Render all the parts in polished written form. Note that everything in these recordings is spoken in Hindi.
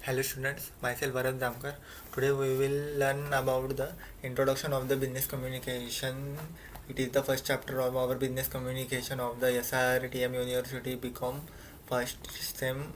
Hello students, myself Bharat Damkar. Today we will learn about the introduction of the business communication. It is the first chapter of our business communication of the SRTM University BCom first sem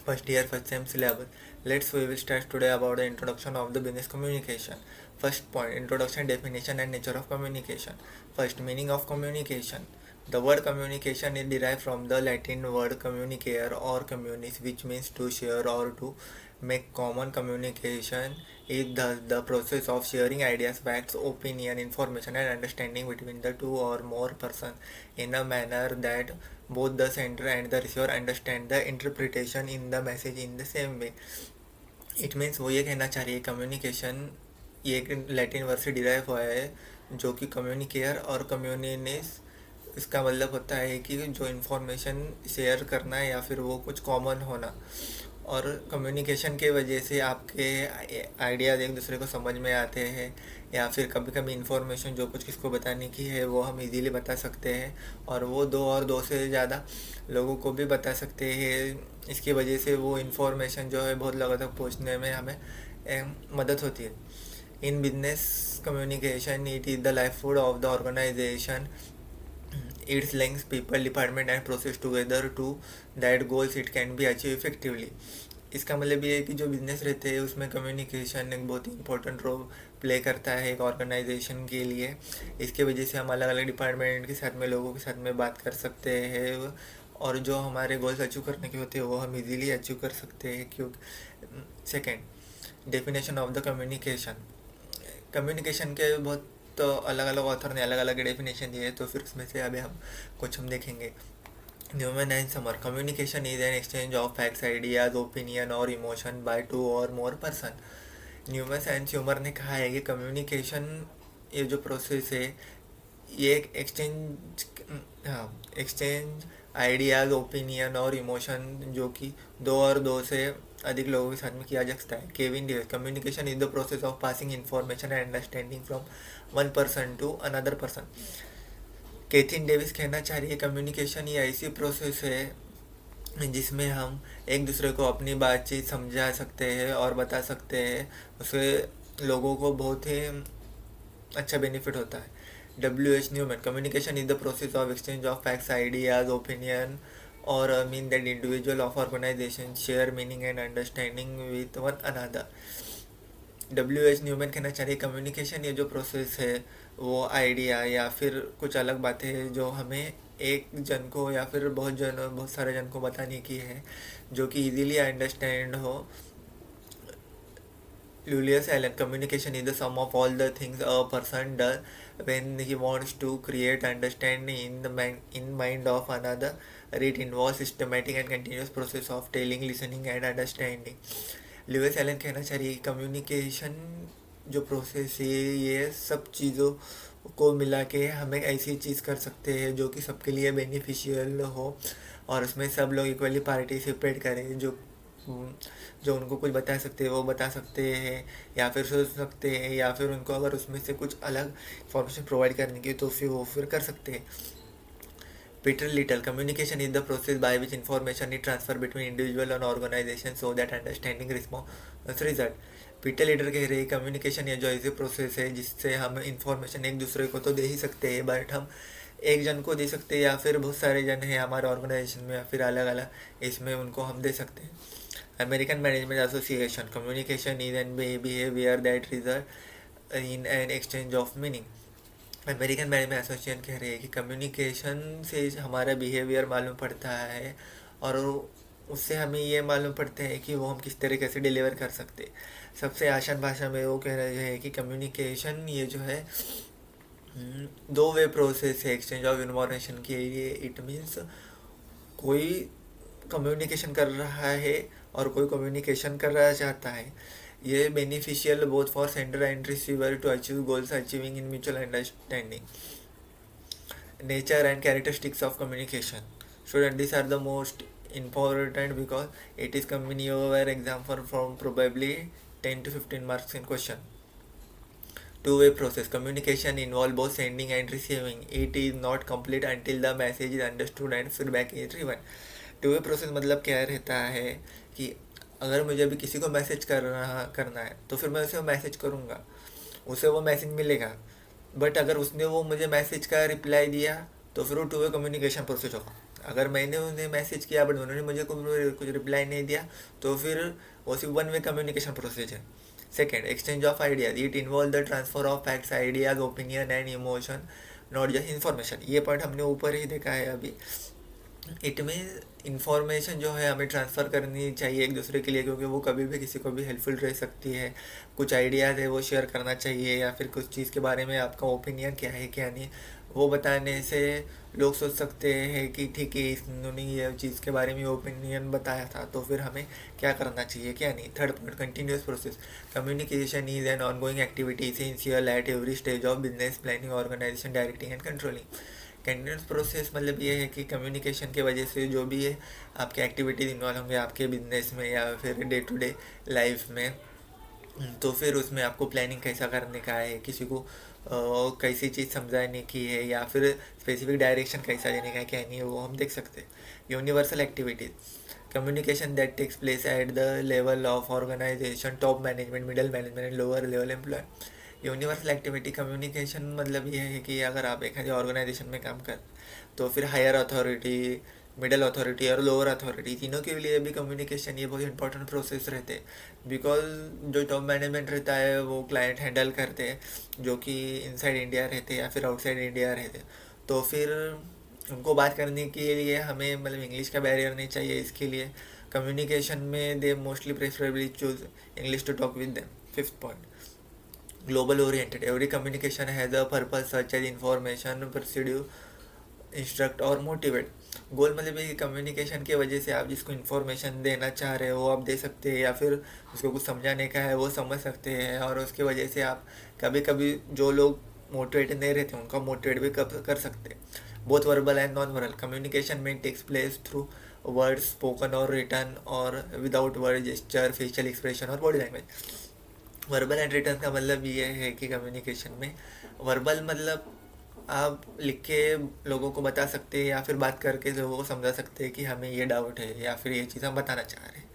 first year first sem syllabus. We will start today about the introduction of the business communication. First point, introduction, definition and nature of communication. First, meaning of communication. The word communication is derived from the Latin word communicare or communis, which means to share or to make common. Communication is thus the process of sharing ideas, facts, opinion, information and understanding between the two or more persons in a manner that both the sender and the receiver understand the interpretation in the message in the same way. It means वो ये कहना चाह रही है कम्युनिकेशन ये एक लैटिन वर्ड से डिराइव हुआ है जो कि कम्युनिकेयर और कम्युनिनेस इसका मतलब होता है कि जो इन्फॉर्मेशन शेयर करना है या फिर वो कुछ कॉमन होना। और कम्युनिकेशन के वजह से आपके आइडियाज़ एक दूसरे को समझ में आते हैं या फिर कभी कभी इन्फॉर्मेशन जो कुछ किसको बताने की है वो हम इजीली बता सकते हैं और वो दो से ज़्यादा लोगों को भी बता सकते हैं। इसकी वजह से वो इन्फॉर्मेशन जो है बहुत लोगों तक पहुंचने में हमें मदद होती है। In business communication it is the lifeblood of the organisation. It links people, department and process together to that goals it can be achieved effectively. इसका मतलब ये है कि जो बिजनेस रहते हैं उसमें कम्युनिकेशन एक बहुत ही इंपॉर्टेंट रोल प्ले करता है एक ऑर्गेनाइजेशन के लिए। इसके वजह से हम अलग अलग डिपार्टमेंट के साथ में लोगों के साथ में बात कर सकते हैं और जो हमारे गोल्स अचीव करने के होते हैं वो हम इजीली अचीव कर सकते हैं। क्योंकि second, definition of the communication. Communication के बहुत तो अलग अलग ऑथर ने अलग अलग डेफिनेशन दिए तो फिर उसमें से अभी हम देखेंगे. Newman and Summer. Communication is an exchange of facts, ideas, opinion or emotion by two or more person. Newman and Summer ने कहा है कि कम्युनिकेशन ये जो प्रोसेस है ये एक exchange ideas, opinion or emotion जो कि दो से अधिक लोगों के साथ में किया जा सकता है. Kevin Davis. Communication is the process of passing information and understanding from one person to another person. केथिन डेविस कहना चाह रही है कम्युनिकेशन ये ऐसी प्रोसेस है जिसमें हम एक दूसरे को अपनी बातचीत समझा सकते हैं और बता सकते हैं. उससे लोगों को बहुत ही अच्छा बेनिफिट होता है. W.H. Newman. Communication is the process of exchange of facts, ideas, opinion or mean that individual of organization share meaning and understanding with one another. W.H. Newman कहना चाह रही है कम्युनिकेशन ये जो प्रोसेस है वो आइडिया या फिर कुछ अलग बातें हैं जो हमें एक जन को या फिर बहुत सारे जन को बताने की है जो कि इजीली अंडरस्टैंड हो. Julius Allen. Communication is the sum of all the things a person does when he wants to create understanding in mind of another. It involves systematic and continuous process of telling, listening and understanding. Louis Allen कहना चाह रही है कम्युनिकेशन जो प्रोसेस है ये सब चीज़ों को मिला के हम एक ऐसी चीज़ कर सकते हैं जो कि सबके लिए बेनिफिशियल हो और उसमें सब लोग इक्वली पार्टिसिपेट करें. जो उनको कुछ बता सकते हैं वो बता सकते हैं या फिर सोच सकते हैं या फिर उनको अगर उसमें से कुछ अलग इंफॉर्मेशन प्रोवाइड करने की तो फिर कर सकते हैं. Peter Little. Communication is the process by which information is transfer between individual and organisation so that understanding response result. Peter Little कह रहे हैं कम्युनिकेशन ये जो ऐसे प्रोसेस है जिससे हम इंफॉर्मेशन एक दूसरे को तो दे ही सकते हैं बट हम एक जन को दे सकते हैं या फिर बहुत सारे जन हैं हमारे ऑर्गेनाइजेशन में या फिर अलग अलग इसमें उनको हम दे सकते हैं. American Management Association. Communication is an behavior that results in an exchange of meaning. American management association कह रहे हैं कि कम्युनिकेशन से हमारा बिहेवियर मालूम पड़ता है और उससे हमें ये मालूम पड़ता है कि वो हम किस तरीके से डिलीवर कर सकते. सबसे आसान भाषा में वो कह रहे हैं कि कम्युनिकेशन ये जो है दो वे प्रोसेस है एक्सचेंज ऑफ इन्फॉर्मेशन के लिए. इट मीन्स कोई कम्युनिकेशन कर रहा है और कोई कम्युनिकेशन करना चाहता है. ये beneficial both for sender and receiver to achieve goals achieving in mutual understanding. Nature and characteristics of communication. Student this are the most important because it is coming over example from probably 10 to 15 marks in question. Two-way process. Communication involves both sending and receiving. It is not complete until the message is understood and feedback is given. Two way process मतलब क्या रहता है कि अगर मुझे अभी किसी को मैसेज करना है तो फिर मैं उसे मैसेज करूँगा, उसे वो मैसेज मिलेगा। बट अगर उसने वो मुझे मैसेज का रिप्लाई दिया तो फिर वो टू वे कम्युनिकेशन प्रोसेस होगा। अगर मैंने उन्हें मैसेज किया बट उन्होंने मुझे कुछ रिप्लाई नहीं दिया तो फिर वो सिर्फ वन वे कम्युनिकेशन प्रोसेस है। Second, exchange of ideas, it involve the transfer of facts, ideas, opinion and emotion, not just information. ये पॉइंट हमने ऊपर ही देखा है अभी। इट में इंफॉर्मेशन जो है हमें ट्रांसफ़र करनी चाहिए एक दूसरे के लिए, क्योंकि वो कभी भी किसी को भी हेल्पफुल रह सकती है। कुछ आइडियाज़ है वो शेयर करना चाहिए, या फिर कुछ चीज़ के बारे में आपका ओपिनियन क्या है क्या नहीं, वो बताने से लोग सोच सकते हैं कि ठीक है इन्होंने ये चीज़ के बारे में ओपिनियन बताया था तो फिर हमें क्या करना चाहिए क्या नहीं। Third point, continuous process, communication is an ongoing activity essential at every stage of business planning, organisation, directing and controlling. Continuous process मतलब ये है कि कम्युनिकेशन की वजह से जो भी है आपके एक्टिविटीज इन्वॉल्व होंगे आपके बिजनेस में या फिर डे टू डे लाइफ में, तो फिर उसमें आपको प्लानिंग कैसा करने का है, किसी को कैसी चीज़ समझाने की है, या फिर स्पेसिफिक डायरेक्शन कैसा देने का है क्या नहीं है, वो हम देख सकते हैं। Universal activities, communication that takes place at the level of organisation, top management, middle management and lower level employ. Universal activity communication मतलब ये है कि अगर आप एक ऑर्गेनाइजेशन में काम कर तो फिर हायर अथॉरिटी, मिडल अथॉरिटी और लोअर अथॉरिटी तीनों के लिए भी कम्युनिकेशन ये बहुत इंपॉर्टेंट प्रोसेस रहते हैं। बिकॉज जो टॉप मैनेजमेंट रहता है वो क्लाइंट हैंडल करते हैं जो कि इनसाइड इंडिया रहते या फिर आउटसाइड इंडिया रहते, तो फिर उनको बात करने के लिए हमें मतलब इंग्लिश का बैरियर नहीं चाहिए। इसके लिए कम्युनिकेशन में they mostly preferably choose English to talk with them. Fifth point, global oriented, every communication has a purpose such as information, pursue, instruct और मोटिवेट। गोल मतलब ये कम्युनिकेशन की वजह से आप जिसको इन्फॉर्मेशन देना चाह रहे हो वो आप दे सकते हैं, या फिर उसको कुछ समझाने का है वो समझ सकते हैं, और उसकी वजह से आप कभी कभी जो लोग मोटिवेट नहीं रहते उनका मोटिवेट भी कर सकते हैं। Both verbal and non verbal communication में takes place through words spoken और रिटर्न और without word, gesture, facial expression और body language. Verbal and written का मतलब ये है कि कम्युनिकेशन में वर्बल मतलब आप लिख के लोगों को बता सकते हैं या फिर बात करके लोगों को समझा सकते हैं कि हमें ये डाउट है या फिर ये चीज़ हम बताना चाह रहे हैं।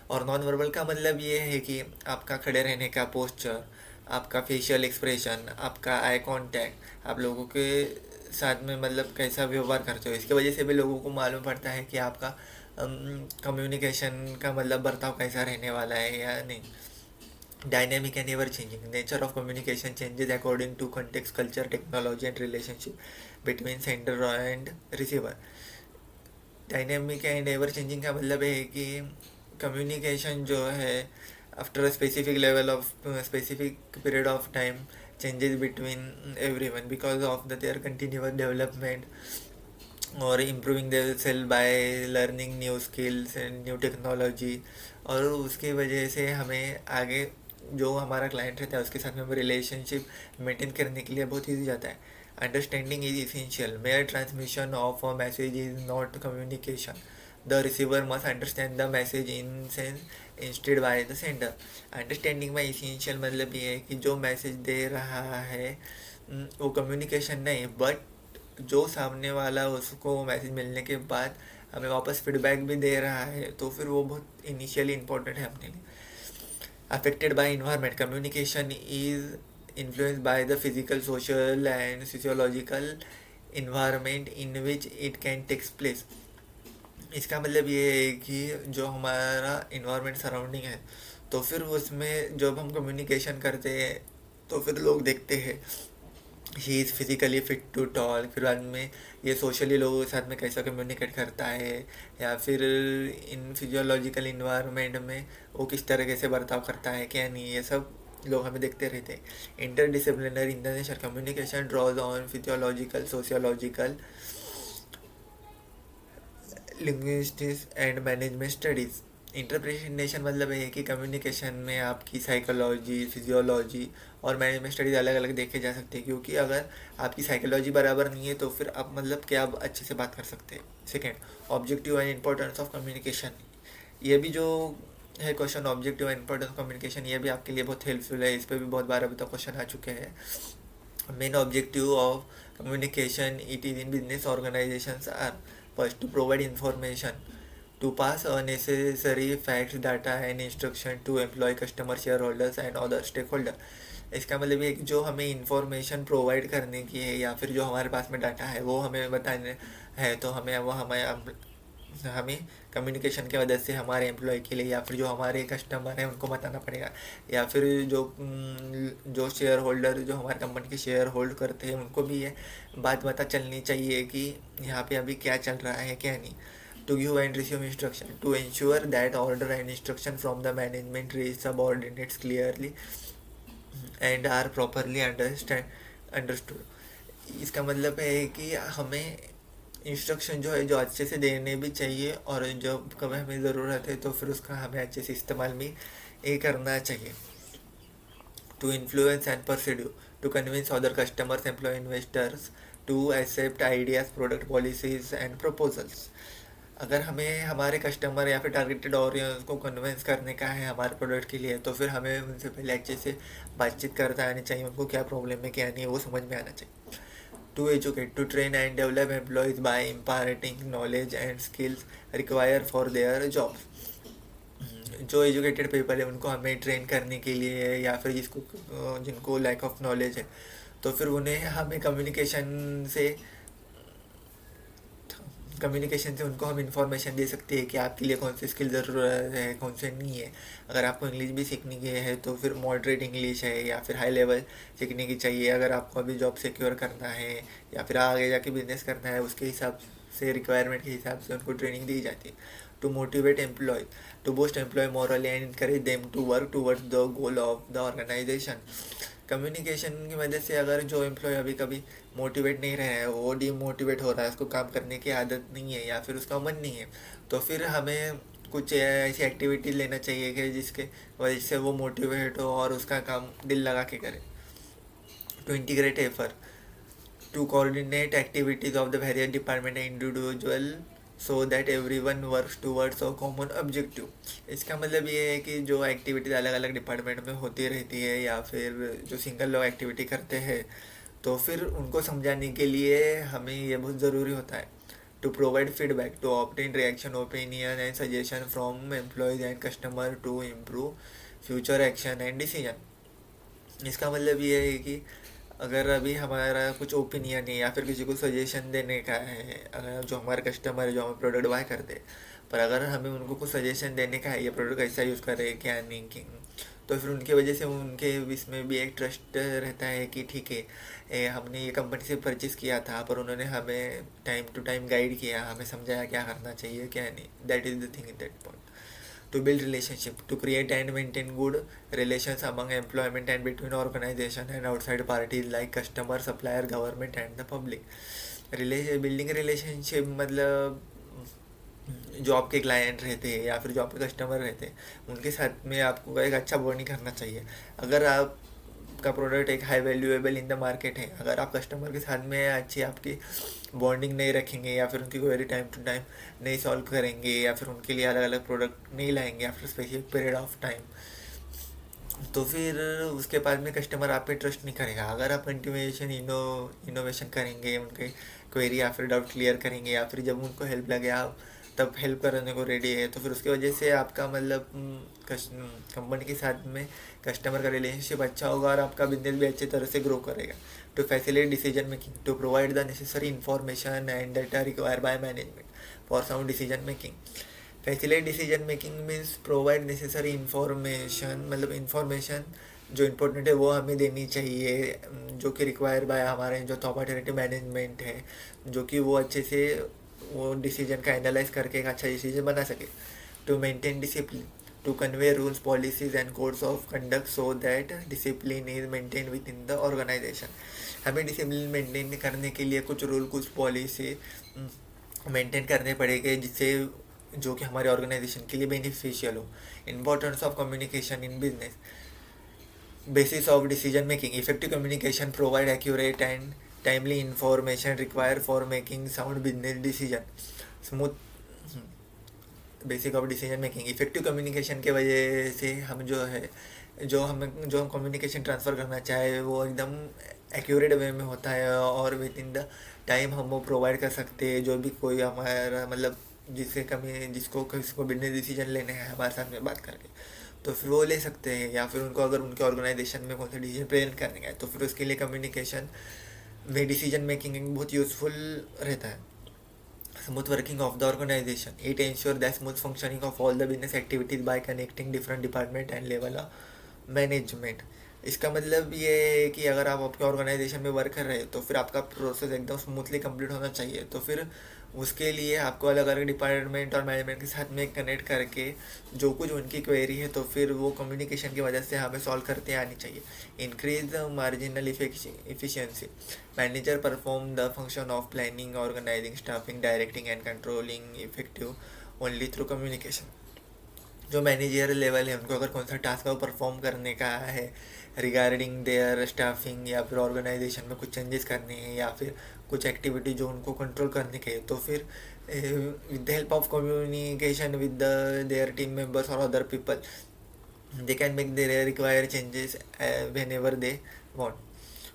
और नॉन वर्बल का मतलब ये है कि आपका खड़े रहने का पोस्चर, आपका फेशियल एक्सप्रेशन, आपका आई कांटेक्ट, आप लोगों के साथ में मतलब कैसा व्यवहार करते हो, इसकी वजह से भी लोगों को मालूम पड़ता है कि आपका कम्युनिकेशन का मतलब बर्ताव कैसा रहने वाला है या नहीं। Dynamic and ever changing nature of communication changes according to context, culture, technology and relationship between sender and receiver। Dynamic and ever changing का मतलब है कि कम्युनिकेशन जो है after a specific level of specific period of time changes between everyone because of the their continuous development और improving their self by learning new skills and new technology. और उसकी वजह से हमें आगे जो हमारा क्लाइंट रहता है उसके साथ में वो रिलेशनशिप मेंटेन करने के लिए बहुत ईजी जाता है। Understanding is essential, mayor transmission of a message is not communication, the receiver must understand the message in sense instead by the sender. Understanding में इसेंशियल मतलब ये है कि जो मैसेज दे रहा है वो कम्युनिकेशन नहीं, बट जो सामने वाला उसको मैसेज मिलने के बाद हमें वापस फीडबैक भी दे रहा है तो फिर वो बहुत इनिशियली इम्पोर्टेंट है अपने लिए। Affected by environment, communication is influenced by the physical, social and physiological environment in which it can takes place. इसका मतलब ये है कि जो हमारा इन्वायरमेंट सराउंडिंग है तो फिर उसमें जब हम कम्युनिकेशन करते हैं तो फिर लोग देखते हैं he is physically fit to talk, फिर बाद में ये सोशली लोगों के साथ में कैसा कम्युनिकेट करता है, या फिर इन फिजियोलॉजिकल इन्वायरमेंट में वो किस तरीके से बर्ताव करता है क्या नहीं, ये सब लोग हमें देखते रहते हैं। Interdisciplinary international communication draws on physiological, sociological, linguistics and management studies. Interpretation मतलब है कि कम्युनिकेशन में आपकी साइकोलॉजी, फिजियोलॉजी और मैनेजमेंट स्टडीज़ अलग अलग देखे जा सकते हैं, क्योंकि अगर आपकी साइकोलॉजी बराबर नहीं है तो फिर आप मतलब क्या आप अच्छे से बात कर सकते हैं। Second, objective and importance of communication. ये भी जो है question objective and importance of communication, ये भी आपके लिए बहुत हेल्पफुल है, इस पर भी बहुत बार अभी तक क्वेश्चन आ चुके हैं। Main objective of communication it is in business organisations are first to provide information to pass unnecessary facts, data and instruction to employee, customer, shareholders and other stakeholder. इसका मतलब ये कि जो हमें इंफॉर्मेशन प्रोवाइड करने की है या फिर जो हमारे पास में डाटा है वो हमें बताने है, तो हमें वो हमें कम्युनिकेशन की वजह से हमारे एम्प्लॉय के लिए या फिर जो हमारे कस्टमर हैं उनको बताना पड़ेगा, या फिर जो शेयर होल्डर जो हमारे कंपनी के शेयर होल्ड करते हैं उनको भी ये बात पता चलनी चाहिए कि यहाँ पे अभी क्या चल रहा है क्या नहीं. To give and receive instruction, to ensure that order and instruction from the management reach subordinates clearly and are properly understood. इसका मतलब है कि हमें इंस्ट्रक्शन जो है जो अच्छे से देने भी चाहिए, और जब कभी हमें ज़रूरत है तो फिर उसका हमें अच्छे से इस्तेमाल भी ये करना चाहिए. To influence and pursue, to convince other customers, employee, investors to accept ideas, product policies and proposals. अगर हमें हमारे कस्टमर या फिर टारगेटेड ऑडियंस को कन्विंस करने का है हमारे प्रोडक्ट के लिए, तो फिर हमें उनसे पहले अच्छे से बातचीत करता आनी चाहिए, उनको क्या प्रॉब्लम है क्या नहीं है वो समझ में आना चाहिए. To educate, to train and develop employees by imparting knowledge and skills require for their jobs. जो एजुकेटेड पीपल है उनको हमें ट्रेन करने के लिए या फिर जिनको लैक ऑफ नॉलेज है, तो फिर उन्हें हमें कम्युनिकेशन से उनको हम इंफॉर्मेशन दे सकते हैं कि आपके लिए कौन सी स्किल ज़रूरत है कौन से नहीं है. अगर आपको इंग्लिश भी सीखनी की है तो फिर मॉडरेट इंग्लिश है या फिर हाई लेवल सीखने की चाहिए. अगर आपको अभी जॉब सिक्योर करना है या फिर आगे जाके बिजनेस करना है, उसके हिसाब से रिक्वायरमेंट के हिसाब से उनको ट्रेनिंग दी जाती है. To motivate employ, to boost employ morale and encourage them to work towards the goal of the organisation. Communication की वजह से अगर जो एम्प्लॉय अभी कभी मोटिवेट नहीं रहा है, वो डीमोटिवेट हो रहा है, उसको काम करने की आदत नहीं है या फिर उसका मन नहीं है, तो फिर हमें कुछ ऐसी एक्टिविटी लेना चाहिए कि जिसके वजह से वो मोटिवेट हो और उसका काम दिल लगा के करे. To integrate effort, to coordinate activities of the various department and individual so that every one work towards a common objective. इसका मतलब ये है कि जो एक्टिविटीज़ अलग अलग डिपार्टमेंट में होती रहती है या फिर जो सिंगल लोग एक्टिविटी करते हैं, तो फिर उनको समझाने के लिए हमें ये बहुत ज़रूरी होता है. To provide feedback, to obtain reaction, opinion and suggestion from employees and customer to improve future action and decision. इसका मतलब ये है कि अगर अभी हमारा कुछ ओपिनियन है या फिर किसी को सजेशन देने का है, अगर जो हमारे कस्टमर है जो हमें प्रोडक्ट बाय करते हैं, पर अगर हमें उनको कुछ सजेशन देने का है ये प्रोडक्ट कैसा यूज़ करें क्या नहीं कि, तो फिर उनकी वजह से उनके इसमें भी एक ट्रस्ट रहता है कि ठीक है हमने ये कंपनी से परचेज़ किया था, पर उन्होंने हमें टाइम टू टाइम गाइड किया, हमें समझाया क्या करना चाहिए क्या नहीं. That is the thing in that point. To build relationship, to create and maintain good relations among employment and between organization and outside parties like customer, supplier, government and the public. Building relationship मतलब जो आपके क्लाइंट रहते हैं या फिर जो आपके कस्टमर रहते हैं उनके साथ में आपको एक अच्छा बॉन्डिंग करना चाहिए. अगर आपका प्रोडक्ट एक high valuable in the market है, अगर आप कस्टमर के साथ में अच्छी आपकी बॉन्डिंग नहीं रखेंगे या फिर उनकी क्वेरी टाइम टू टाइम नहीं सॉल्व करेंगे या फिर उनके लिए अलग अलग प्रोडक्ट नहीं लाएंगे after specific period of time, तो फिर उसके बाद में कस्टमर आप पे ट्रस्ट नहीं करेगा. अगर आप कंटिन्यूएशन इनोवेशन करेंगे, उनके क्वेरी या फिर डाउट क्लियर करेंगे या फिर जब उनको हेल्प लगे आप तब हेल्प करने को रेडी है, तो फिर उसकी वजह से आपका मतलब कंपनी के साथ में कस्टमर का रिलेशनशिप अच्छा होगा और आपका बिजनेस भी अच्छी तरह से ग्रो करेगा. To facilitate decision making, to provide the necessary information and data required by management for sound decision making. Facilitate decision making means provide necessary information, मतलब इंफॉर्मेशन जो इम्पोर्टेंट है वो हमें देनी चाहिए, जो कि रिक्वायर बाय हमारे जो टॉप अथॉरिटी मैनेजमेंट है, जो कि वो अच्छे से वो डिसीजन का एनालाइज करके एक अच्छा डिसीजन बना सके. To maintain discipline, to convey rules policies and codes of conduct so that discipline is maintain within the organisation. हमें डिसिप्लिन मेंटेन करने के लिए कुछ रूल कुछ पॉलिसी मेंटेन करने पड़ेंगे जिससे जो कि हमारे ऑर्गेनाइजेशन के लिए बेनिफिशियल हो. Importance of communication in business, basis of decision making, effective communication provide accurate and timely information required for making sound business decision. Smooth basic of decision making, effective communication के वजह से हम जो हम कम्युनिकेशन ट्रांसफ़र करना चाहे वो एकदम एक्यूरेट वे में होता है और विद इन द टाइम हम वो प्रोवाइड कर सकते हैं. जो भी कोई हमारा मतलब जिसको किसी को बिजनेस डिसीजन लेने हैं हमारे साथ में बात करके, तो फिर वो ले सकते हैं। या फिर उनको अगर उनके ऑर्गेनाइजेशन में कौन सा डिसीजन प्रेजेंट करने का है, तो फिर उसके लिए कम्युनिकेशन में डिसीजन मेकिंग बहुत यूजफुल रहता है। Smooth working of the organisation, it ensure the smooth functioning of all the business activities by connecting different department and level of management. इसका मतलब ये है कि अगर आप आपके ऑर्गेनाइजेशन में वर्क कर रहे हो तो फिर आपका प्रोसेस एकदम स्मूथली कंप्लीट होना चाहिए। तो फिर उसके लिए आपको अलग अलग डिपार्टमेंट और मैनेजमेंट के साथ में कनेक्ट करके जो कुछ उनकी क्वेरी है तो फिर वो कम्युनिकेशन की वजह से हमें सॉल्व करते आनी चाहिए। Increase marginal efficiency, manager perform the function of planning, organising, staffing, directing and controlling effective only through communication. जो मैनेजर लेवल है उनको अगर कौन सा टास्क परफॉर्म करने का है रिगार्डिंग देयर स्टाफिंग, या फिर ऑर्गेनाइजेशन में कुछ चेंजेस करने हैं, या फिर कुछ एक्टिविटी जो उनको कंट्रोल करने के, तो फिर with the help of communication with their team members और other people they can make their required changes whenever they want.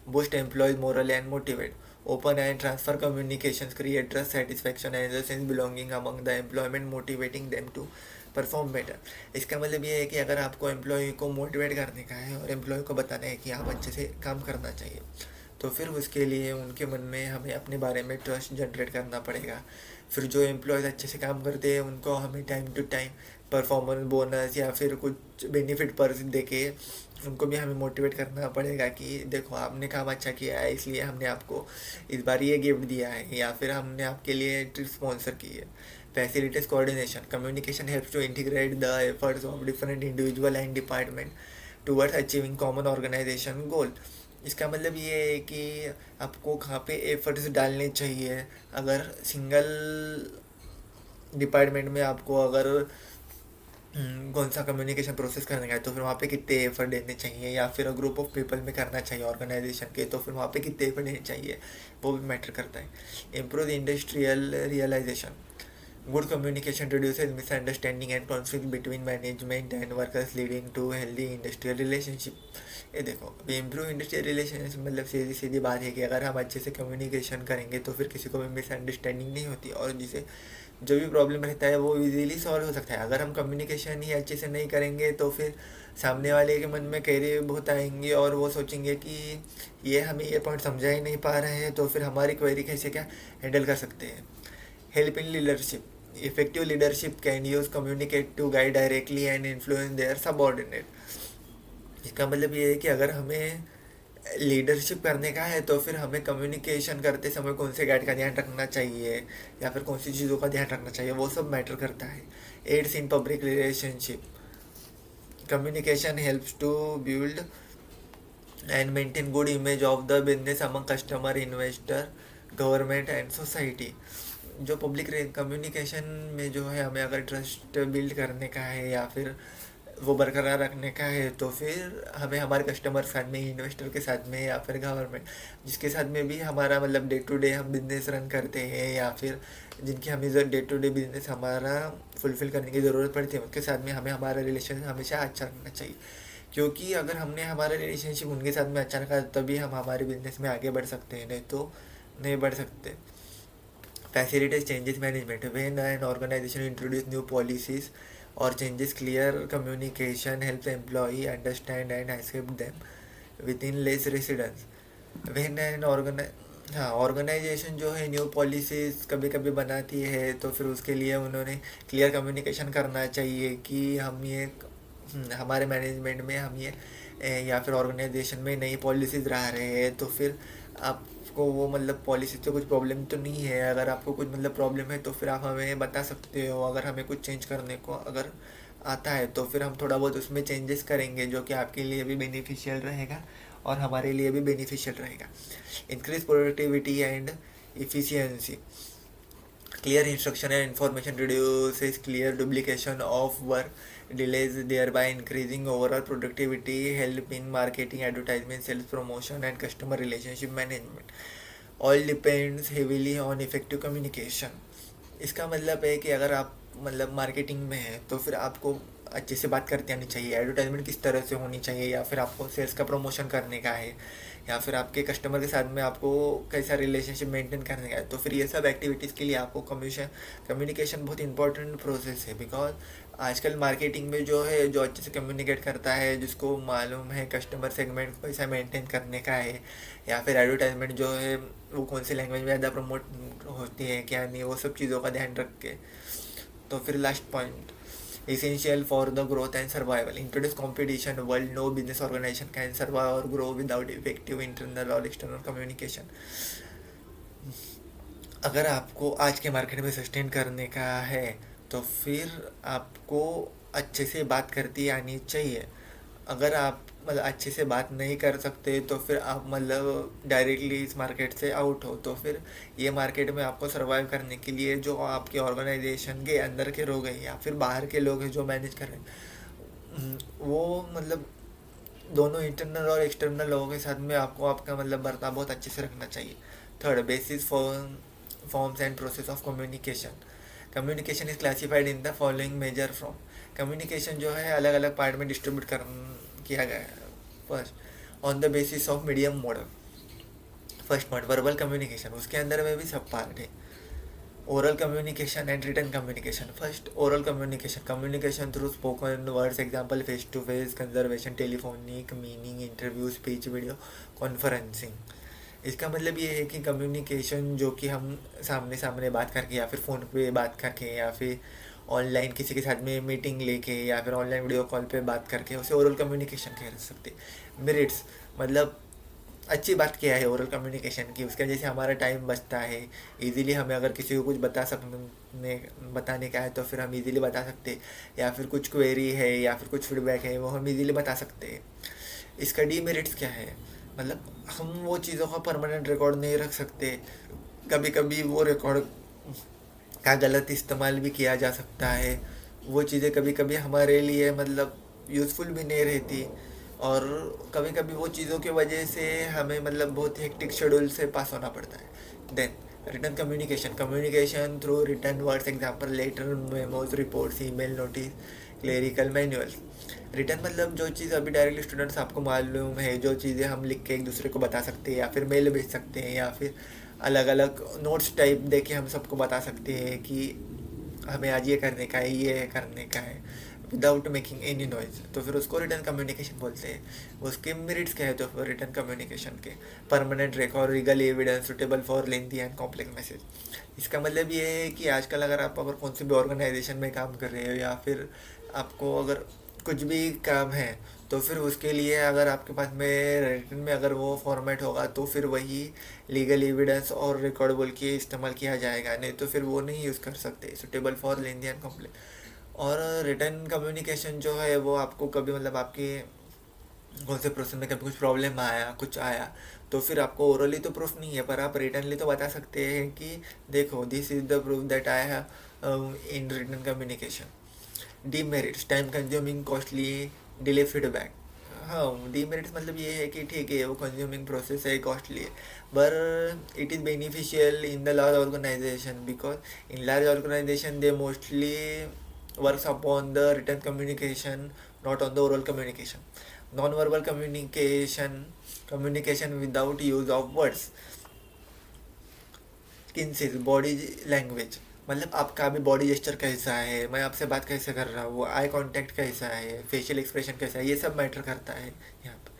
Boost employees morale and motivate. Open and transfer communications create trust, satisfaction and the sense belonging among the employment, motivating them to perform better. इसका मतलब ये है कि अगर आपको एम्प्लॉय को मोटिवेट करने का है और एम्प्लॉय को बताना है कि आप अच्छे से काम करना चाहिए, तो फिर उसके लिए उनके मन में हमें अपने बारे में ट्रस्ट जनरेट करना पड़ेगा। फिर जो एम्प्लॉयज़ अच्छे से काम करते हैं उनको हमें time to time performance bonus या फिर कुछ बेनिफिट पर दे के उनको भी हमें मोटिवेट करना पड़ेगा कि देखो आपने काम अच्छा किया है इसलिए हमने आपको इस बार ये गिफ्ट दिया है, या फिर हमने आपके लिए ट्रिप स्पॉन्सर की है। Facilities coordination, communication helps to integrate the efforts of different individual and department towards achieving common organisation goal. इसका मतलब ये है कि आपको कहाँ पे एफर्ट्स डालने चाहिए। अगर सिंगल डिपार्टमेंट में आपको अगर कौन सा कम्युनिकेशन प्रोसेस करना है तो फिर वहाँ पे कितने एफर्ट देने चाहिए, या फिर ग्रुप ऑफ पीपल में करना चाहिए ऑर्गेनाइजेशन के तो फिर वहाँ पे कितने एफर्ट देने चाहिए, वो भी मैटर करता है। Improve industrial realisation, good communication reduces misunderstanding and conflict between management and workers leading to healthy industrial relationship. ये देखो अभी इम्प्रूव इंडस्ट्रियल रिलेशनशिप मतलब सीधी सीधी बात है कि अगर हम अच्छे से कम्युनिकेशन करेंगे तो फिर किसी को भी मिसअंडरस्टैंडिंग नहीं होती, और जिसे जो भी प्रॉब्लम रहता है वो इजीली सॉल्व हो सकता है। अगर हम कम्युनिकेशन ही अच्छे से नहीं करेंगे तो फिर सामने वाले के मन में कैरी बहुत आएंगे और वो सोचेंगे कि ये हमें ये पॉइंट समझा ही नहीं पा रहे हैं, तो फिर हमारी क्वेरी कैसे क्या हैंडल कर सकते हैं। Help in leadership, effective leadership can use communicate to guide directly and influence their subordinate. इसका मतलब ये है कि अगर हमें लीडरशिप करने का है तो फिर हमें कम्युनिकेशन करते समय कौन से गाइड का ध्यान रखना चाहिए या फिर कौन सी चीज़ों का ध्यान रखना चाहिए, वो सब मैटर करता है। Aids in public relationship, communication helps to build and maintain good image of the business among customer, investor, government and society. जो पब्लिक कम्युनिकेशन में जो है हमें अगर ट्रस्ट बिल्ड करने का है या फिर वो बरकरार रखने का है तो फिर हमें हमारे कस्टमर के साथ में, इन्वेस्टर के साथ में, या फिर गवर्नमेंट जिसके साथ में भी हमारा मतलब डे टू डे हम बिजनेस रन करते हैं या फिर जिनकी हमें डे टू डे बिजनेस हमारा फुलफ़िल करने की ज़रूरत पड़ती है, उनके साथ में हमें हमारा रिलेशन हमेशा अच्छा रखना चाहिए। क्योंकि अगर हमने हमारा रिलेशनशिप उनके साथ में अच्छा रखा तभी हम हमारे बिजनेस में आगे बढ़ सकते हैं, नहीं तो नहीं बढ़ सकते। Facilitate changes management, when an organization introduce new policies or changes, clear communication helps the employee understand and accept them within less resistance. when an organisation जो है न्यू पॉलिसीज़ कभी कभी बनाती है तो फिर उसके लिए उन्होंने क्लियर कम्युनिकेशन करना चाहिए कि हम ये हमारे मैनेजमेंट में हम ये या फिर ऑर्गेनाइजेशन में नई पॉलिसीज़ ला रहे हैं, तो फिर आपको वो मतलब पॉलिसी से कुछ प्रॉब्लम तो नहीं है। अगर आपको कुछ मतलब प्रॉब्लम है तो फिर आप हमें बता सकते हो। अगर हमें कुछ चेंज करने को अगर आता है तो फिर हम थोड़ा बहुत उसमें चेंजेस करेंगे जो कि आपके लिए भी बेनिफिशियल रहेगा और हमारे लिए भी बेनिफिशियल रहेगा। Increase productivity and efficiency, clear instruction and information reduces clear duplication of work, delays thereby increasing overall productivity, help in marketing, advertisement, sales promotion and customer relationship management. All depends heavily on effective communication. इसका मतलब है कि अगर आप मतलब मार्केटिंग में है तो फिर आपको अच्छे से बात करते आनी चाहिए, एडवर्टाइजमेंट किस तरह से होनी चाहिए, या फिर आपको सेल्स का प्रमोशन करने का है, या फिर आपके कस्टमर के साथ में आपको कैसा रिलेशनशिप मेंटेन करने का है। तो फिर ये सब एक्टिविटीज़ के लिए आपको कम्युनिकेशन बहुत इंपॉर्टेंट प्रोसेस है। बिकॉज आजकल मार्केटिंग में जो है, जो अच्छे से कम्युनिकेट करता है, जिसको मालूम है कस्टमर सेगमेंट को कैसा मेंटेन करने का है, या फिर एडवर्टाइजमेंट जो है वो कौन सी लैंग्वेज में ज़्यादा प्रमोट होती है क्या नहीं, वो सब चीज़ों का ध्यान रख के। तो फिर last point, essential for the growth and survival. In today's competition world, no business organization can survive or grow without effective internal or external communication. अगर आपको आज के मार्केट में सस्टेन करने का है तो फिर आपको अच्छे से बात करती आनी चाहिए। अगर आप मतलब अच्छे से बात नहीं कर सकते तो फिर आप मतलब डायरेक्टली इस मार्केट से आउट हो। तो फिर ये मार्केट में आपको सर्वाइव करने के लिए जो आपके ऑर्गेनाइजेशन के अंदर के लोग हैं या फिर बाहर के लोग हैं जो मैनेज कर रहे हैं, वो मतलब दोनों इंटरनल और एक्सटर्नल लोगों के साथ में आपको आपका मतलब बर्ताव बहुत अच्छे से रखना चाहिए। Third, basis forms and process of communication. Communication is classified in the following measure from. Communication जो है अलग अलग पार्ट में डिस्ट्रीब्यूट किया गया है। First, on the basis of medium model. First point, verbal communication, उसके अंदर में भी सब पार्ट है। Oral communication and written communication. First, oral communication through spoken words, example face to face conversation, telephonic meaning, interview, speech, video conferencing. इसका मतलब ये है कि कम्युनिकेशन जो कि हम सामने सामने बात करके या फिर फ़ोन पे बात करके या फिर ऑनलाइन किसी के साथ में मीटिंग लेके या फिर ऑनलाइन वीडियो कॉल पे बात करके उसे ओरल कम्युनिकेशन कह सकते। मेरिट्स मतलब अच्छी बात क्या है ओरल कम्युनिकेशन की, उसके वजह से हमारा टाइम बचता है। इजीली हमें अगर किसी को कुछ बताने का है तो फिर हम इजीली बता सकते, या फिर कुछ क्वेरी है या फिर कुछ फीडबैक है वो हम इजीली बता सकते हैं। इसका डीमेरिट्स क्या है, मतलब हम वो चीज़ों का परमानेंट रिकॉर्ड नहीं रख सकते। कभी कभी वो रिकॉर्ड का गलत इस्तेमाल भी किया जा सकता है। वो चीज़ें कभी कभी हमारे लिए मतलब यूज़फुल भी नहीं रहती, और कभी कभी वो चीज़ों की वजह से हमें मतलब बहुत हेक्टिक शेड्यूल से पास होना पड़ता है। Then written communication through written words, example letter, memos, reports, email, notice, clerical manuals. Written मतलब जो चीज़ अभी डायरेक्टली स्टूडेंट्स आपको मालूम है, जो चीज़ें हम लिख के एक दूसरे को बता सकते हैं या फिर मेल भेज सकते हैं या फिर अलग अलग नोट्स टाइप दे के हम सबको बता सकते हैं कि हमें आज ये करने का है, ये करने का है, विदाउट मेकिंग एनी नॉइज। तो फिर उसको रिटर्न कम्युनिकेशन बोलते हैं। उसके मेरिट्स क्या है तो फिर रिटर्न कम्युनिकेशन के, permanent record, legal evidence, suitable for lengthy and complex message. इसका मतलब ये है कि आजकल अगर आप अगर कौन से भी ऑर्गेनाइजेशन में काम कर रहे हो या फिर आपको अगर कुछ भी काम है तो फिर उसके लिए अगर आपके पास में रिटर्न में अगर वो फॉर्मेट होगा तो फिर वही लीगल एविडेंस और रिकॉर्ड बोल के इस्तेमाल किया जाएगा, नहीं तो फिर वो नहीं यूज़ कर सकते। Suitable for lengthy and complex. और रिटर्न कम्युनिकेशन जो है वो आपको कभी मतलब आपकी कौन से प्रोसेस में कभी कुछ प्रॉब्लम आया, कुछ आया, तो फिर आपको ओरली तो प्रूफ नहीं है पर आप रिटर्नली तो बता सकते हैं कि देखो this is the proof that I have in return communication. Demerits, time consuming, costly, delay feedback. हाँ, डीमेरिट्स मतलब ये है कि ठीक है वो कंज्यूमिंग प्रोसेस है, कॉस्टली है, पर it is beneficial in the large organisation because in large organisation they mostly works upon the written communication, not on the oral communication. Non-verbal communication without use of words. Kinesics, body language, मतलब आपका अभी बॉडी जेस्चर कैसा है, मैं आपसे बात कैसे कर रहा हूँ, आई कांटेक्ट कैसा है, फेशियल एक्सप्रेशन कैसा है, ये सब मैटर करता है यहाँ पर।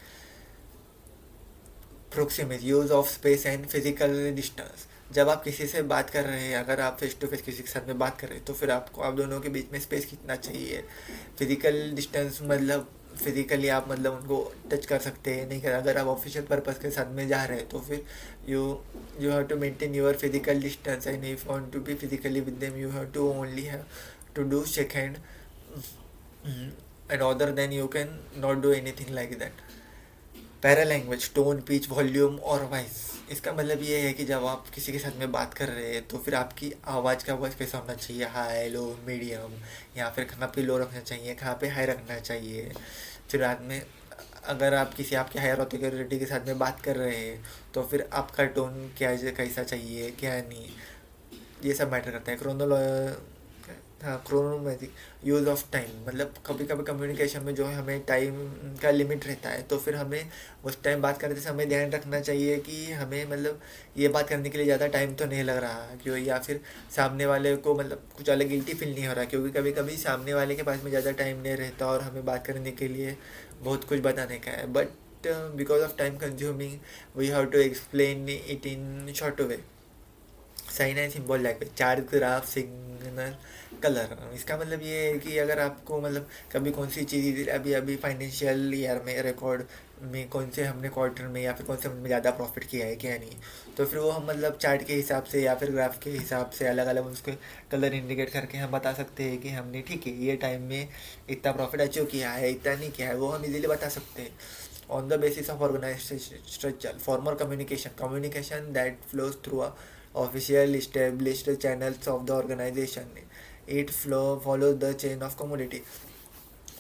Proximity, use of space and physical distance. जब आप किसी से बात कर रहे हैं, अगर आप फेस टू फेस किसी के साथ में बात कर रहे हैं तो फिर आपको आप दोनों के बीच में स्पेस कितना चाहिए। फिजिकल डिस्टेंस मतलब फिजिकली आप मतलब उनको टच कर सकते हैं, नहीं कर। अगर आप ऑफिशियल पर्पस के साथ में जा रहे हैं तो फिर you you have to maintain your physical distance, and if you want to be physically with them you have to only have to do shake hand, and other than you can not do anything like that. Paralanguage, tone, pitch, volume और वॉइस। इसका मतलब ये है कि जब आप किसी के साथ में बात कर रहे हैं तो फिर आपकी आवाज़ का वॉइस कैसा होना चाहिए, हाई, लो, मीडियम, या फिर कहाँ पे लो रखना चाहिए, कहाँ पे हाई रखना चाहिए। फिर रात में अगर आप किसी आपके हायर अथॉरिटी के साथ में बात कर रहे हैं तो फिर आपका टोन क्या कैसा चाहिए, क्या नहीं, ये सब मैटर करता है। हाँ, क्रोनोमेट्रिक यूज़ ऑफ टाइम, मतलब कभी कभी कम्युनिकेशन में जो है हमें टाइम का लिमिट रहता है, तो फिर हमें उस टाइम बात करते समय ध्यान रखना चाहिए कि हमें मतलब ये बात करने के लिए ज़्यादा टाइम तो नहीं लग रहा क्यों, या फिर सामने वाले को मतलब कुछ अलग गिल्टी फील नहीं हो रहा, क्योंकि कभी कभी सामने वाले के पास में ज़्यादा टाइम नहीं रहता और हमें बात करने के लिए बहुत कुछ बताने का है, but because of time consuming we have to explain it in short way. Sign and symbol language, chart, graph, signal, colour. इसका मतलब ये है कि अगर आपको मतलब कभी कौन सी चीज़ अभी अभी फाइनेंशियल ईयर में रिकॉर्ड में कौन से हमने क्वार्टर में या फिर कौन से में ज़्यादा प्रॉफिट किया है क्या नहीं, तो फिर वो हम मतलब चार्ट के हिसाब से या फिर ग्राफ के हिसाब से अलग अलग उसके कलर इंडिकेट करके हम बता सकते हैं कि हमने ठीक है ये टाइम में इतना प्रॉफिट अचीव किया है, इतना नहीं किया है, वो हम इजीली बता सकते हैं। On the basis of organization structure, formal communication that flows through a official established channels of the organization. It follows the chain of commodity.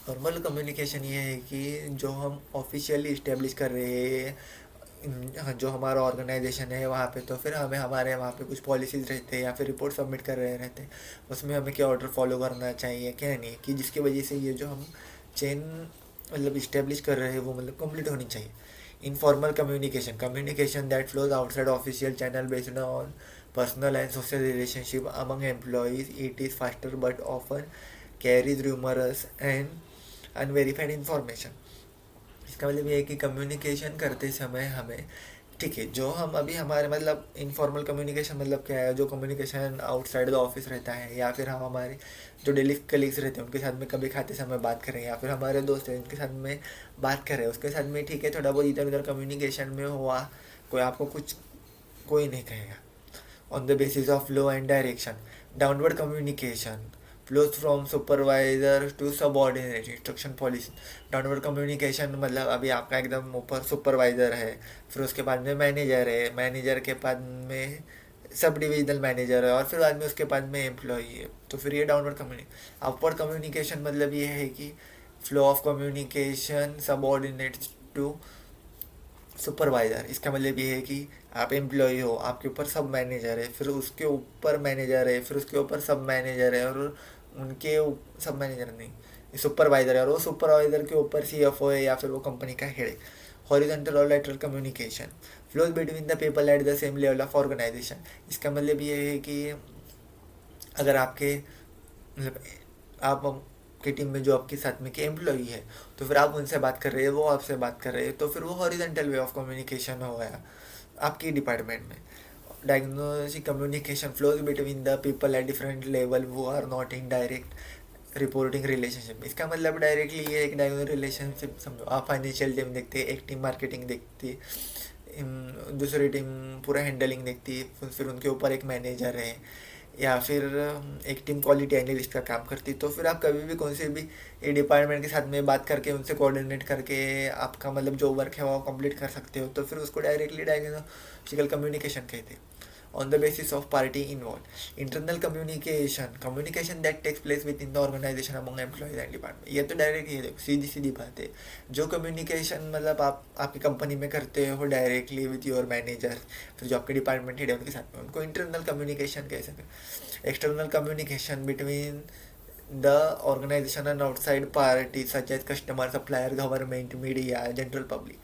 Formal communication ये है कि जो हम ऑफिशियली इस्टेब्लिश कर रहे हैं, जो हमारा ऑर्गेनाइजेशन है वहाँ पे, तो फिर हमें हमारे वहाँ पे कुछ पॉलिसीज़ रहते हैं या फिर रिपोर्ट सबमिट कर रहे रहते हैं, उसमें हमें क्या ऑर्डर फॉलो करना चाहिए क्या नहीं, कि जिसकी वजह से ये जो हम चेन मतलब इस्टेब्लिश कर रहे हैं वो मतलब कंप्लीट होनी चाहिए। Informal communication, communication that flows outside official channel based on personal and social relationship among employees. It is faster but often carries rumors and unverified information. इसका मतलब ये है कि कम्युनिकेशन करते समय हमें ठीक है, जो हम अभी हमारे मतलब इनफॉर्मल कम्युनिकेशन मतलब क्या है, जो कम्युनिकेशन आउटसाइड द ऑफिस रहता है या फिर हम हमारे जो डेली कलीग्स रहते हैं उनके साथ में कभी खाते समय बात करें या फिर हमारे दोस्त हैं उनके साथ में बात करें, उसके साथ में ठीक है थोड़ा बहुत इधर उधर कम्युनिकेशन में हुआ, कोई आपको कुछ कोई नहीं कहेगा। On the basis of law and direction, downward communication flows from supervisor to subordinate instruction policy। Downward communication मतलब अभी आपका एकदम ऊपर सुपरवाइज़र है, फिर उसके बाद में मैनेजर है, मैनेजर के बाद में सब डिविजनल मैनेजर है और फिर बाद में उसके बाद में एम्प्लॉई है, तो फिर ये डाउनवर्ड कम्युनिकेशन। अपवर्ड कम्युनिकेशन मतलब ये है कि flow of communication subordinate to supervisor. इसका मतलब ये है कि आप एम्प्लॉय हो, आपके ऊपर सब मैनेजर है, फिर उसके ऊपर मैनेजर है, फिर उसके ऊपर सब मैनेजर है और उनके सब मैनेजर नहीं सुपरवाइज़र है और वो सुपरवाइज़र के ऊपर सीएफओ है या फिर वो कंपनी का हेड है। Horizontal or lateral communication flows between the people at the same level of organisation. इसका मतलब ये है कि अगर आपके मतलब आप की टीम में जो आपके साथ में के एम्प्लॉई है, तो फिर आप उनसे बात कर रहे हैं, वो आपसे बात कर रहे हैं, तो फिर वो हॉरिजॉन्टल वे ऑफ कम्युनिकेशन हो गया आपकी डिपार्टमेंट में। Diagnostic communication flows between the people at different level वो are not in direct reporting relationship. इसका मतलब डायरेक्टली ये एक डायग्नोस रिलेशनशिप समझो, आप फाइनेंशियल टीम देखते हैं, एक टीम मार्केटिंग देखती है, दूसरी टीम पूरा हैंडलिंग देखती है, फिर उनके ऊपर एक मैनेजर है या फिर एक टीम क्वालिटी एनालिस्ट का काम करती, तो फिर आप कभी भी कौन से भी ये डिपार्टमेंट के साथ में बात करके उनसे कोऑर्डिनेट करके आपका मतलब जो वर्क है वो कंप्लीट कर सकते हो, तो फिर उसको डायरेक्टली डायग्नोस्टिकल कम्युनिकेशन कहते हैं। On the basis of party involve, internal communication, communication that takes place within the organisation among employees and department. ये तो डायरेक्ट ये देखो सीधी सीधी बात है, जो कम्युनिकेशन मतलब आप आपकी कंपनी में करते हो डायरेक्टली विद योर मैनेजर, फिर जो आपके डिपार्टमेंट हेड है उनके साथ में, उनको इंटरनल कम्युनिकेशन कह सकते। External communication between the organisation and outside party such as customer, supplier, government, media, general public.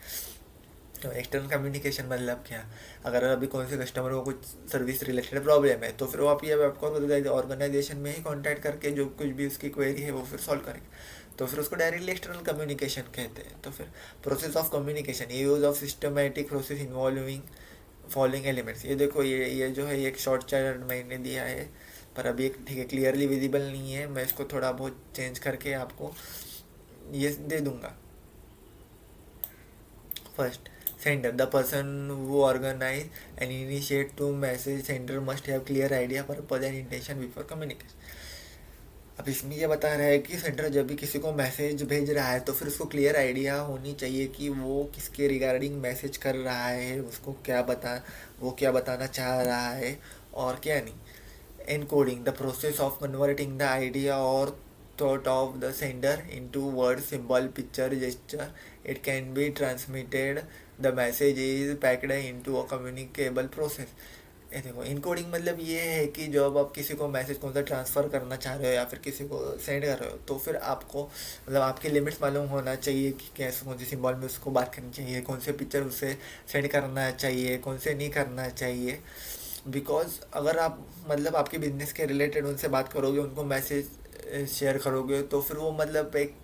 तो एक्सटर्नल कम्युनिकेशन मतलब क्या, अगर अभी कौन से कस्टमर को कुछ सर्विस रिलेटेड प्रॉब्लम है, तो फिर वो आप ये आपको ऑर्गेनाइजेशन में ही कांटेक्ट करके जो कुछ भी उसकी क्वेरी है वो फिर सॉल्व करेंगे, तो फिर उसको डायरेक्टली एक्सटर्नल कम्युनिकेशन कहते हैं। तो फिर process of communication, use of systematic process involving following elements. ये देखो ये जो है एक शॉर्ट चार्ट मैंने दिया है, पर अभी एक ठीक है क्लियरली विजिबल नहीं है, मैं इसको थोड़ा बहुत चेंज करके आपको ये दे दूंगा। First, sender, the person who organize and initiate to message sender must have clear idea, purpose and intention before communication। अब इसमें ये बता रहा है कि सेंडर जब भी किसी को मैसेज भेज रहा है तो फिर उसको क्लियर आइडिया होनी चाहिए कि वो किसके रिगार्डिंग मैसेज कर रहा है, उसको वो क्या बताना चाह रहा है और क्या नहीं। Encoding, the process of converting the idea और thought of the sender into word, symbol, picture, gesture. It can be transmitted. The message is packed into a communicable process. ये देखो इनकोडिंग मतलब ये है कि जब आप किसी को मैसेज कौन सा ट्रांसफ़र करना चाह रहे हो या फिर किसी को सेंड कर रहे हो, तो फिर आपको मतलब आपके लिमिट्स मालूम होना चाहिए कि कैसे कौन सी सिंबल में उसको बात करनी चाहिए, कौन से पिक्चर उसे सेंड करना चाहिए, कौन से नहीं करना चाहिए। बिकॉज अगर आप मतलब आपके बिजनेस के रिलेटेड उनसे बात करोगे, उनको मैसेज शेयर करोगे, तो फिर वो मतलब एक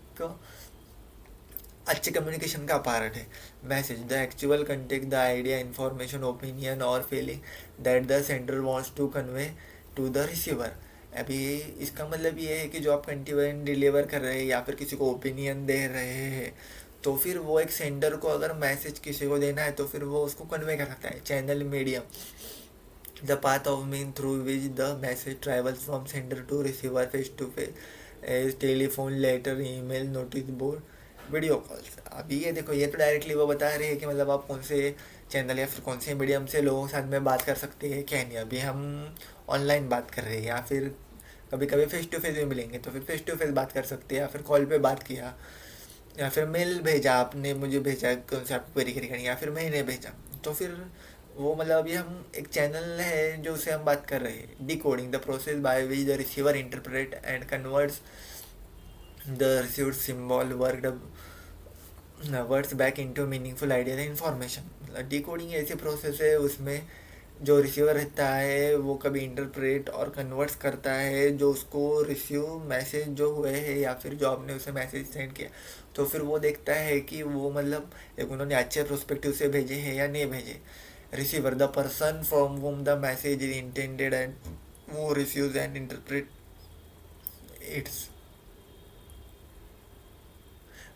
अच्छे कम्युनिकेशन का पार्ट है। Message the actual content the idea information opinion और feeling that the sender wants to convey to the receiver. अभी इसका मतलब ये है कि जो आप कंटिन्यू डिलीवर कर रहे हैं या फिर किसी को ओपिनियन दे रहे हैं, तो फिर वो एक सेंडर को अगर मैसेज किसी को देना है तो फिर वो उसको कन्वे कर सकता है। Channel medium the path of mean through which the message travels from sender to receiver face to face, telephone, letter, email, notice board, video calls. अभी ये देखो, ये तो डायरेक्टली वो बता रही है कि मतलब आप कौन से चैनल या फिर कौन से मीडियम से लोगों के साथ में बात कर सकते हैं क्या नहीं। अभी हम ऑनलाइन बात कर रहे हैं या फिर कभी कभी फेस टू फेस भी मिलेंगे तो फिर फेस टू फेस बात कर सकते हैं, या फिर कॉल पे बात किया, या फिर मेल भेजा, आपने मुझे भेजा कौन से आपको क्वेरी करनी, या फिर मैंने भेजा, तो फिर वो मतलब अभी हम एक चैनल है जो उसे हम बात कर रहे हैं। D coding the process by which the receiver interpret and converts the received symbol words back into meaningful idea information. Decoding ऐसी प्रोसेस है उसमें जो रिसीवर रहता है वो कभी इंटरप्रेट और कन्वर्ट्स करता है जो उसको रिसीव मैसेज जो हुए हैं या फिर जो आपने उसे मैसेज सेंड किया, तो फिर वो देखता है कि वो मतलब एक उन्होंने अच्छे प्रोस्पेक्टिव से भेजे हैं या नहीं भेजे। Receiver the person from whom the message is intended and वो रिसीव्स एंड इंटरप्रेट इट्स।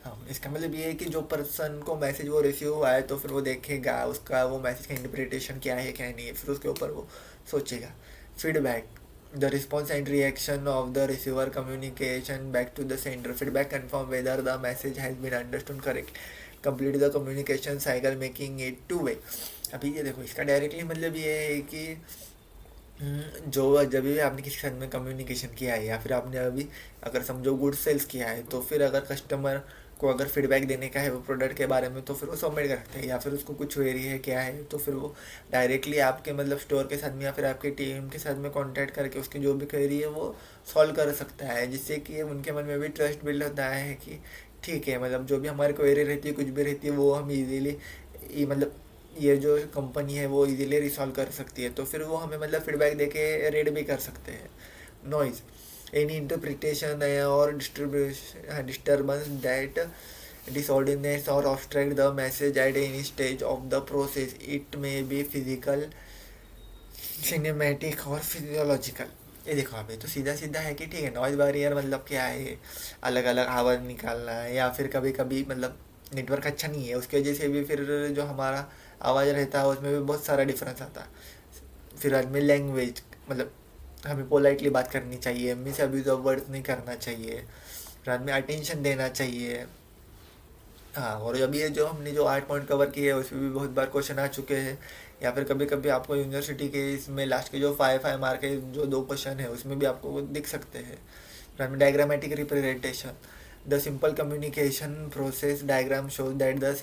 हाँ, इसका मतलब ये है कि जो पर्सन को मैसेज वो रिसीव हुआ है तो फिर वो देखेगा उसका वो मैसेज का इंटरप्रिटेशन क्या है क्या नहीं है, फिर उसके ऊपर वो सोचेगा। Feedback the response and reaction of the receiver communication back to the sender. Feedback confirm whether the message has been understood correct, complete the communication cycle making it two way. अभी ये देखो, इसका डायरेक्टली मतलब ये है कि जो जब भी आपने किसी के साथ में कम्युनिकेशन किया है या फिर आपने अभी अगर समझो गुड सेल्स किया है, तो फिर अगर कस्टमर को अगर फीडबैक देने का है वो प्रोडक्ट के बारे में, तो फिर वो सबमिट कर सकते हैं। या फिर उसको कुछ क्वेरी है क्या है, तो फिर वो डायरेक्टली आपके मतलब स्टोर के साथ में या फिर आपके टीम के साथ में कांटेक्ट करके उसकी जो भी क्वेरी है वो सॉल्व कर सकता है, जिससे कि उनके मन में भी ट्रस्ट बिल्ड होता है कि ठीक है, मतलब जो भी हमारी क्वेरी रहती है कुछ भी रहती है वो हम इजीली मतलब ये जो कंपनी है वो इजीली रिसॉल्व कर सकती है, तो फिर वो हमें मतलब फीडबैक देके रेट भी कर सकते हैं। Noise any interpretation or disturbance that disordinates or obstruct the message at any stage of the process. It may be physical, cinematic और फिजियोलॉजिकल। ये देखो, अभी तो सीधा सीधा है कि ठीक है, नॉइज़ बैरियर मतलब क्या है, अलग अलग आवाज़ निकालना है, या फिर कभी कभी मतलब नेटवर्क अच्छा नहीं है उसकी वजह से भी फिर जो हमारा आवाज़ रहता है उसमें भी बहुत सारा डिफरेंस आता है। फिर आदमी लैंग्वेज मतलब हमें पोलाइटली बात करनी चाहिए, मिस अब्यूज ऑफ वर्ड्स नहीं करना चाहिए, फिर आदमी अटेंशन देना चाहिए। हाँ, और अभी ये जो हमने जो 8 पॉइंट कवर किए हैं उसमें भी बहुत बार क्वेश्चन आ चुके हैं, या फिर कभी कभी आपको यूनिवर्सिटी के इसमें लास्ट के जो 5 5 मार्क के जो 2 क्वेश्चन है उसमें भी आपको वो दिख सकते हैं। फिर हमें diagrammatic representation the simple communication process diagram shows that the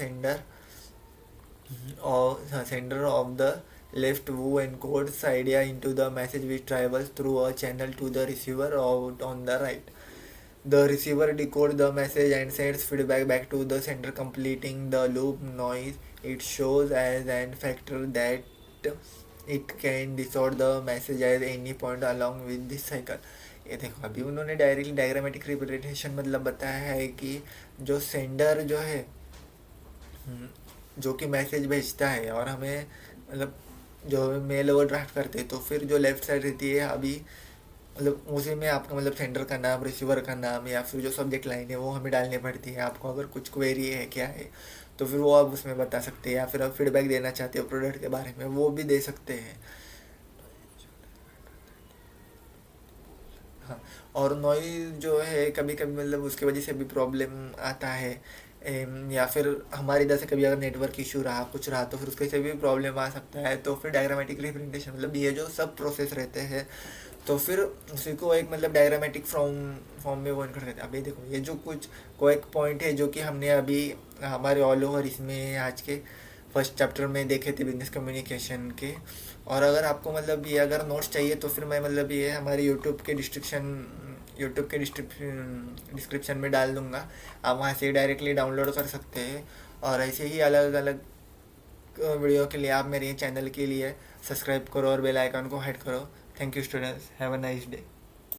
sender of the left who encodes idea into the message which travels through a channel to the receiver out on the right. The receiver decodes the message and sends feedback back to the sender, completing the loop. Noise it shows as an factor that it can distort the message at any point along with this cycle. ये देखो, अभी उन्होंने डायरेक्टली डायग्रामेटिक रिप्रेजेंटेशन मतलब बताया है कि जो सेंडर जो है जो कि मैसेज भेजता है और हमें मतलब जो मेल वो ड्राफ्ट करते हैं, तो फिर जो लेफ़्ट साइड रहती है अभी मतलब उसी में आपका मतलब सेंडर का नाम, रिसीवर का नाम या फिर जो सब्जेक्ट लाइन है वो हमें डालनी पड़ती है। आपको अगर कुछ क्वेरी है क्या है तो फिर वो आप उसमें बता सकते हैं, या फिर आप फीडबैक देना चाहते हो प्रोडक्ट के बारे में वो भी दे सकते हैं। हाँ, और नॉइज़ जो है कभी कभी मतलब उसकी वजह से भी प्रॉब्लम आता है। या फिर हमारे इधर से कभी अगर नेटवर्क इशू रहा कुछ रहा तो फिर उसके से भी प्रॉब्लम आ सकता है। तो फिर डायग्रामेटिक रिप्रेजेंटेशन मतलब ये जो सब प्रोसेस रहते हैं तो फिर उसी को एक मतलब डायग्रामेटिक फॉर्म में वो इनकट करते हैं। अभी देखो, ये जो कुछ को एक पॉइंट है जो कि हमने अभी हमारे ऑल ओवर इसमें आज के फर्स्ट चैप्टर में देखे थे बिजनेस कम्युनिकेशन के। और अगर आपको मतलब ये अगर नोट्स चाहिए तो फिर मैं मतलब ये हमारे यूट्यूब के डिस्क्रिप्शन में डाल दूँगा, आप वहाँ से डायरेक्टली डाउनलोड कर सकते हैं। और ऐसे ही अलग अलग वीडियो के लिए आप मेरे चैनल के लिए सब्सक्राइब करो और बेल आइकन को हिट करो। Thank you students, have a nice day.